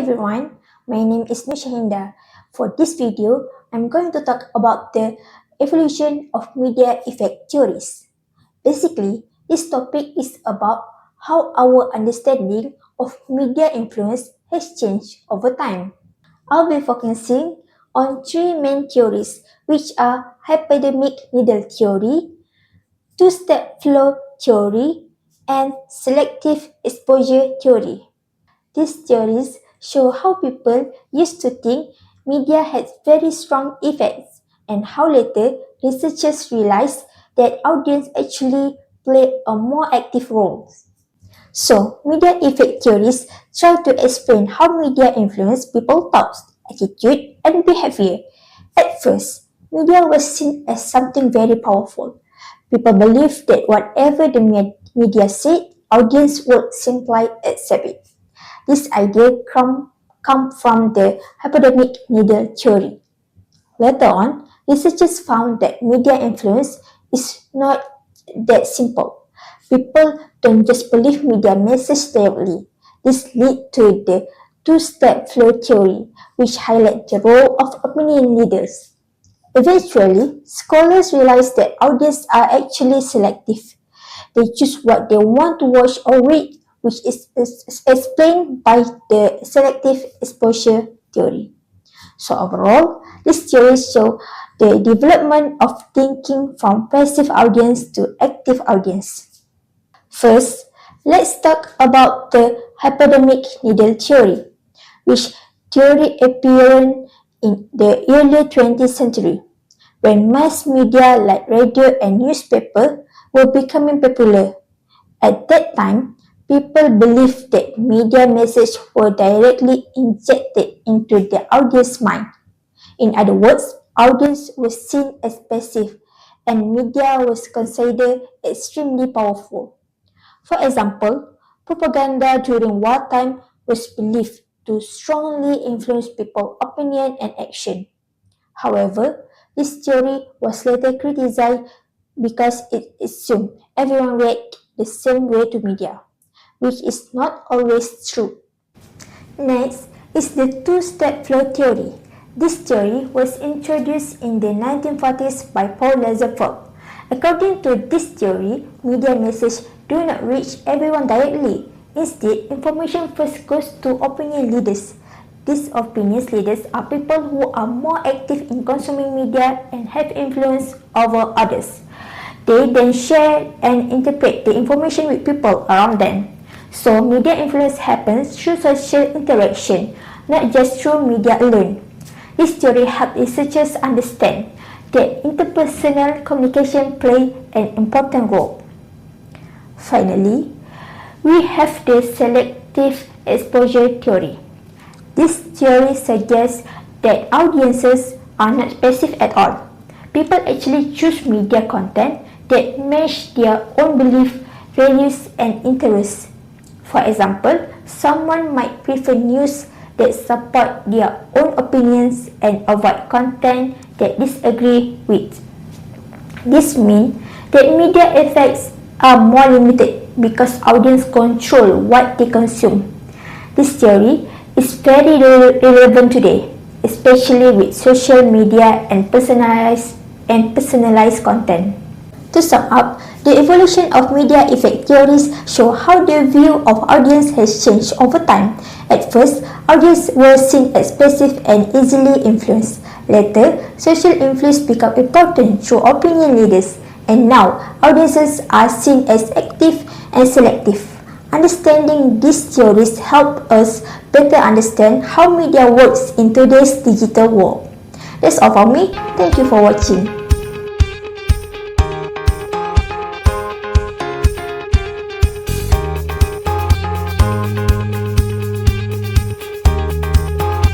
everyone, my name is Syahindah. For this video, I'm going to talk about the evolution of media effect theories. Basically, this topic is about how our understanding of media influence has changed over time. I'll be focusing on three main theories, which are hypodermic needle theory, two-step flow theory, and selective exposure theory. These theories show how people used to think media had very strong effects and how later researchers realized that audience actually play a more active role. So, media effect theories try to explain how media influence people's thoughts, attitude, and behavior. At first, media was seen as something very powerful. People believed that whatever the media said, audience would simply accept it. This idea come from the hypodermic needle theory. Later on, researchers found that media influence is not that simple. People don't just believe media message directly. This leads to the two-step flow theory, which highlights the role of opinion leaders. Eventually, scholars realized that audiences are actually selective. They choose what they want to watch or read, which is explained by the selective exposure theory. So overall, this theory shows the development of thinking from passive audience to active audience. First, let's talk about the hypodermic needle theory, which theory appeared in the early 20th century, when mass media like radio and newspaper were becoming popular. At that time, people believed that media messages were directly injected into the audience's mind. In other words, audience was seen as passive and media was considered extremely powerful. For example, propaganda during wartime was believed to strongly influence people's opinion and action. However, this theory was later criticized because it assumed everyone reacted the same way to media, which is not always true. Next is the two-step flow theory. This theory was introduced in the 1940s by Paul Lazarsfeld. According to this theory, media messages do not reach everyone directly. Instead, information first goes to opinion leaders. These opinion leaders are people who are more active in consuming media and have influence over others. They then share and interpret the information with people around them. So, media influence happens through social interaction, not just through media alone. This theory helps researchers understand that interpersonal communication plays an important role. Finally, we have the selective exposure theory. This theory suggests that audiences are not passive at all. People actually choose media content that match their own beliefs, values, and interests. For example, someone might prefer news that support their own opinions and avoid content that disagree with. This means that media effects are more limited because audience control what they consume. This theory is very relevant today, especially with social media and personalized content. To sum up, the evolution of media effect theories show how the view of audience has changed over time. At first, audiences were seen as passive and easily influenced. Later, social influence became important through opinion leaders, and now audiences are seen as active and selective. Understanding these theories help us better understand how media works in today's digital world. That's all for me. Thank you for watching.